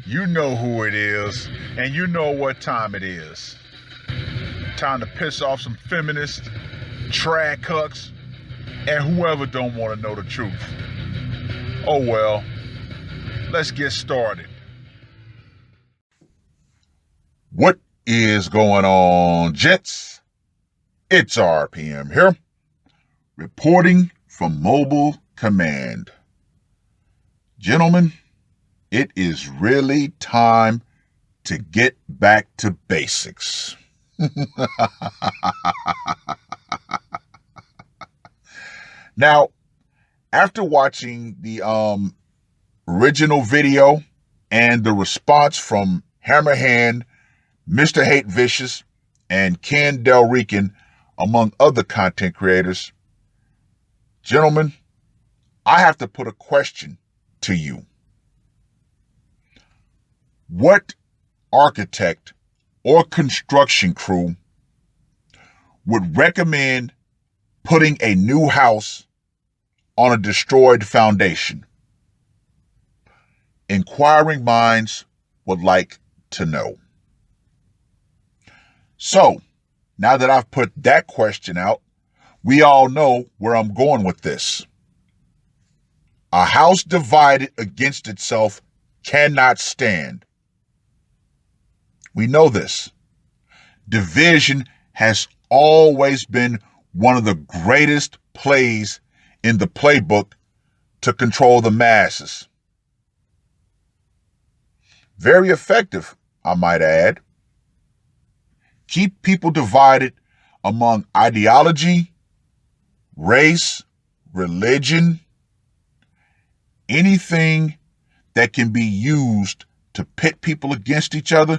You know who it is, and you know what time it is. Time to piss off some feminists, trad cucks, and whoever don't want to know the truth. Oh well, let's get started. What is going on, gents? It's RPM here, reporting from Mobile Command. Gentlemen, it is really time to get back to basics. Now, after watching the original video and the response from Hammerhand, Mr. Hate Vicious, and Ken Del Rican, among other content creators, gentlemen, I have to put a question to you. What architect or construction crew would recommend putting a new house on a destroyed foundation? Inquiring minds would like to know. So, now that I've put that question out, we all know where I'm going with this. A house divided against itself cannot stand. We know this. Division has always been one of the greatest plays in the playbook to control the masses. Very effective, I might add. Keep people divided among ideology, race, religion, anything that can be used to pit people against each other.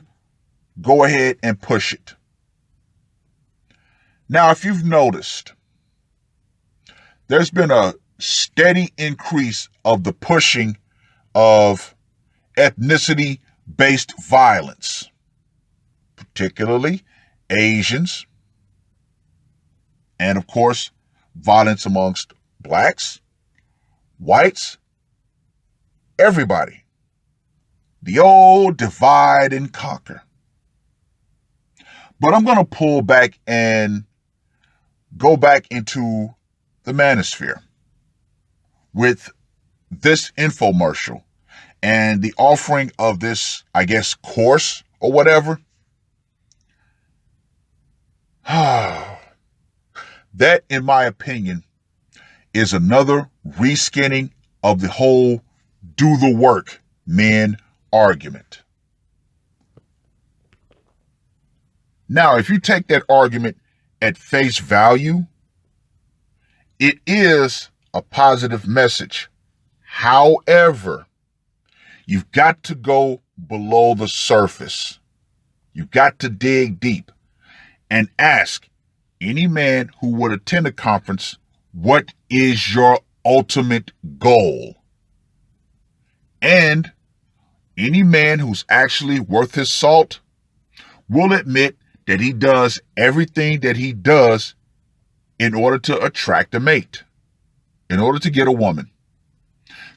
Go ahead and push it. Now, if you've noticed, there's been a steady increase of the pushing of ethnicity-based violence, particularly Asians, and of course, violence amongst blacks, whites, everybody. The old divide and conquer. But I'm going to pull back and go back into the manosphere with this infomercial and the offering of this, I guess, course or whatever. That, in my opinion, is another reskinning of the whole do the work, men argument. Now, if you take that argument at face value, it is a positive message. However, you've got to go below the surface. You've got to dig deep and ask any man who would attend a conference, what is your ultimate goal? And any man who's actually worth his salt will admit that he does everything that he does in order to attract a mate, in order to get a woman.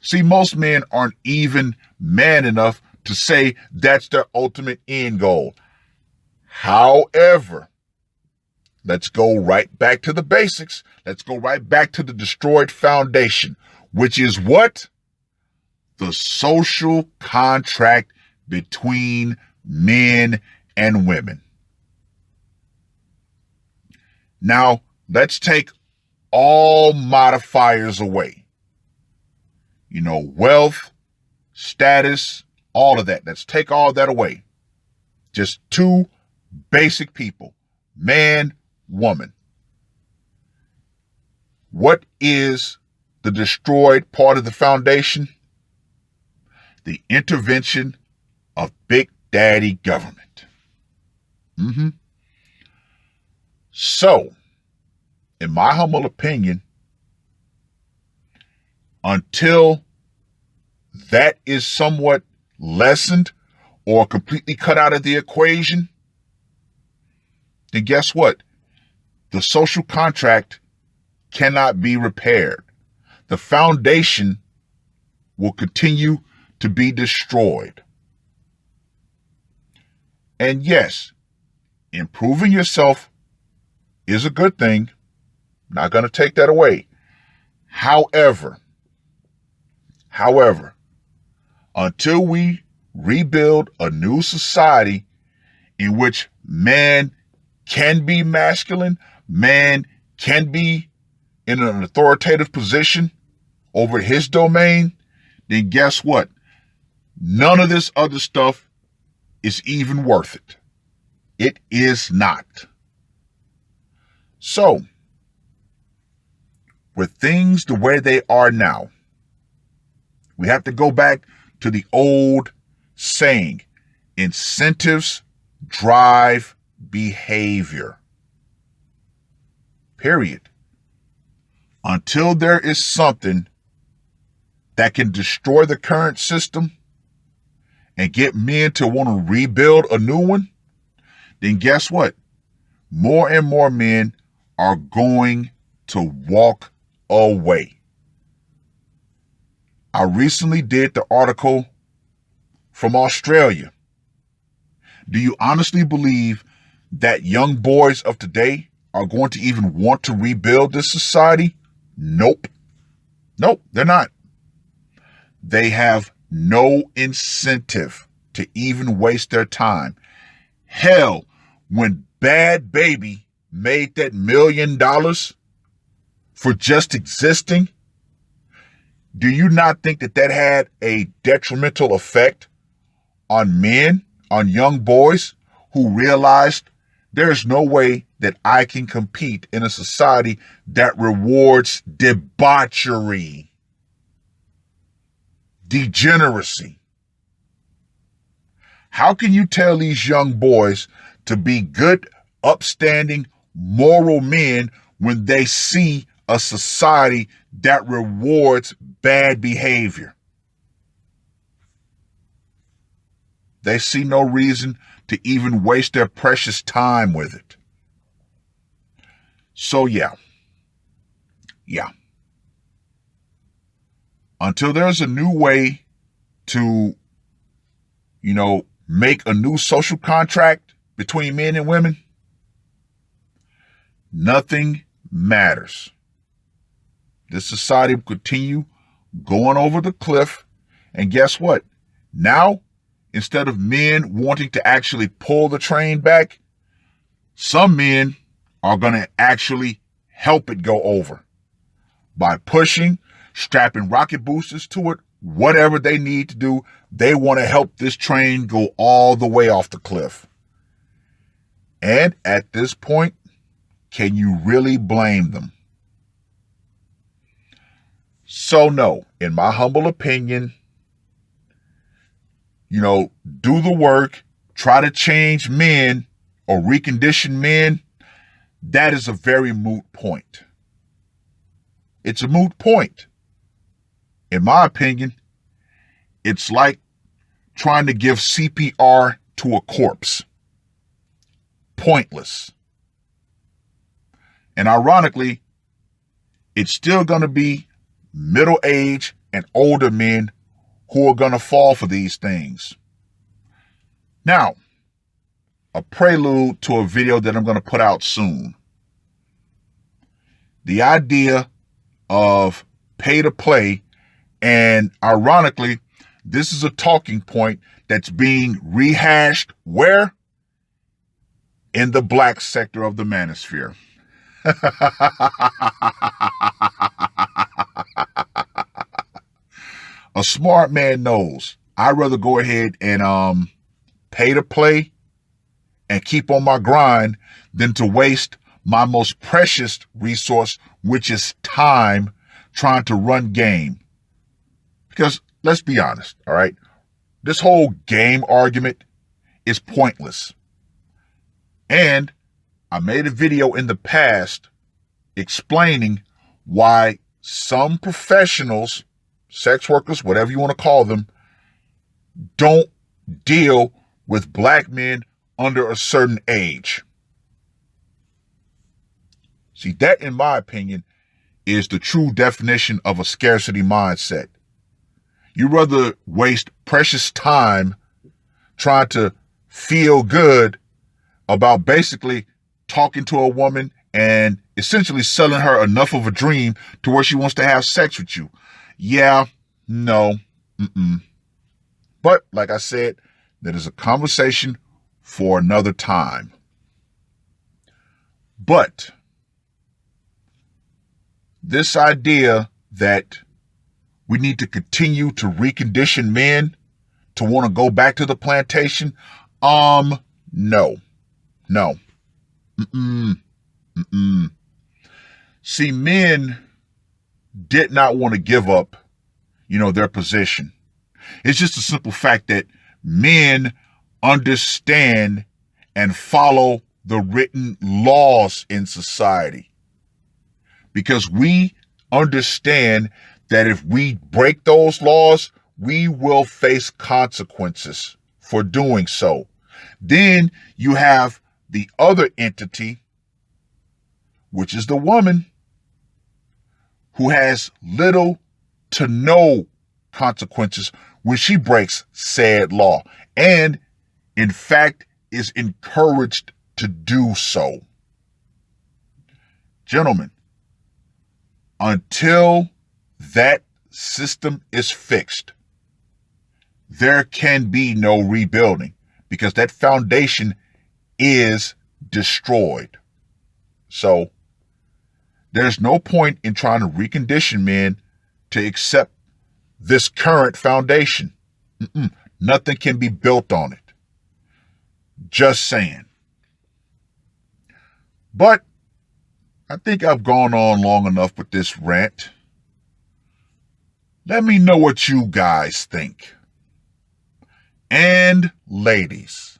See, most men aren't even man enough to say that's their ultimate end goal. However, let's go right back to the basics. Let's go right back to the destroyed foundation, which is what? The social contract between men and women. Now, let's take all modifiers away. You know, wealth, status, all of that. Let's take all that away. Just two basic people, man, woman. What is the destroyed part of the foundation? The intervention of Big Daddy government. So, in my humble opinion, until that is somewhat lessened or completely cut out of the equation, then guess what? The social contract cannot be repaired. The foundation will continue to be destroyed. And yes, improving yourself is a good thing. Not going to take that away. However, until we rebuild a new society in which man can be masculine, man can be in an authoritative position over his domain, then guess what? None of this other stuff is even worth it. It is not. So, with things the way they are now, we have to go back to the old saying, incentives drive behavior. Period. Until there is something that can destroy the current system and get men to want to rebuild a new one, then guess what? More and more men are going to walk away. I recently did the article from Australia. Do you honestly believe that young boys of today are going to even want to rebuild this society? Nope. Nope, they're not. They have no incentive to even waste their time. Hell, when Bad Baby made that $1 million for just existing, do you not think that that had a detrimental effect on men, on young boys who realized there's no way that I can compete in a society that rewards debauchery, degeneracy? How can you tell these young boys to be good, upstanding, moral men when they see a society that rewards bad behavior? They see no reason to even waste their precious time with it. So yeah. Until there's a new way to, make a new social contract between men and women, nothing matters. This society will continue going over the cliff. And guess what? Now, instead of men wanting to actually pull the train back, some men are going to actually help it go over by pushing, strapping rocket boosters to it, whatever they need to do. They want to help this train go all the way off the cliff. And at this point, can you really blame them? So no, in my humble opinion, do the work, try to change men or recondition men. That is a very moot point. It's a moot point. In my opinion, it's like trying to give CPR to a corpse. Pointless. And ironically, it's still going to be middle-aged and older men who are going to fall for these things. Now, a prelude to a video that I'm going to put out soon. The idea of pay to play, and ironically, this is a talking point that's being rehashed where? In the black sector of the manosphere. A smart man knows I'd rather go ahead and pay to play and keep on my grind than to waste my most precious resource, which is time, trying to run game. Because let's be honest, all right? This whole game argument is pointless. And I made a video in the past explaining why some professionals, sex workers, whatever you want to call them, don't deal with black men under a certain age. See, that, in my opinion, is the true definition of a scarcity mindset. You rather waste precious time trying to feel good about basically talking to a woman and essentially selling her enough of a dream to where she wants to have sex with you. Yeah, no, But like I said, that is a conversation for another time. But this idea that we need to continue to recondition men to want to go back to the plantation, no. See, men did not want to give up, their position. It's just a simple fact that men understand and follow the written laws in society. Because we understand that if we break those laws, we will face consequences for doing so. Then you have the other entity, which is the woman, who has little to no consequences when she breaks said law, and in fact is encouraged to do so. Gentlemen, until that system is fixed, there can be no rebuilding, because that foundation is destroyed. So there's no point in trying to recondition men to accept this current foundation. Nothing can be built on it. Just saying. But I think I've gone on long enough with this rant. Let me know what you guys think. And ladies,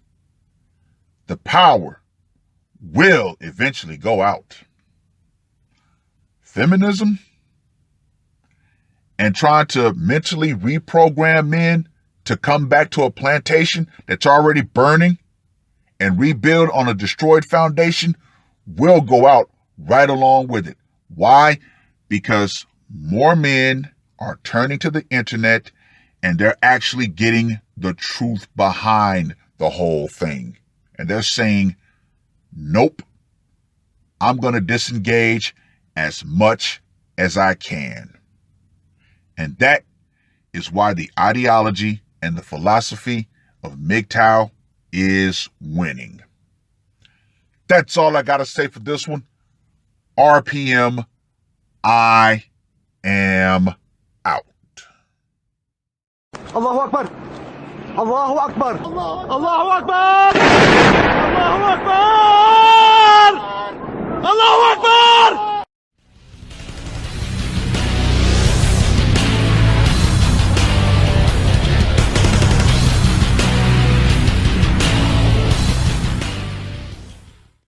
the power will eventually go out. Feminism and trying to mentally reprogram men to come back to a plantation that's already burning and rebuild on a destroyed foundation will go out right along with it. Why? Because more men are turning to the internet and they're actually getting the truth behind the whole thing. And they're saying, nope, I'm going to disengage as much as I can. And that is why the ideology and the philosophy of MGTOW is winning. That's all I got to say for this one. RPM, I am out. Allahu Akbar. Allahu Akbar. Allahu Akbar. Allahu Akbar. Allahu Akbar.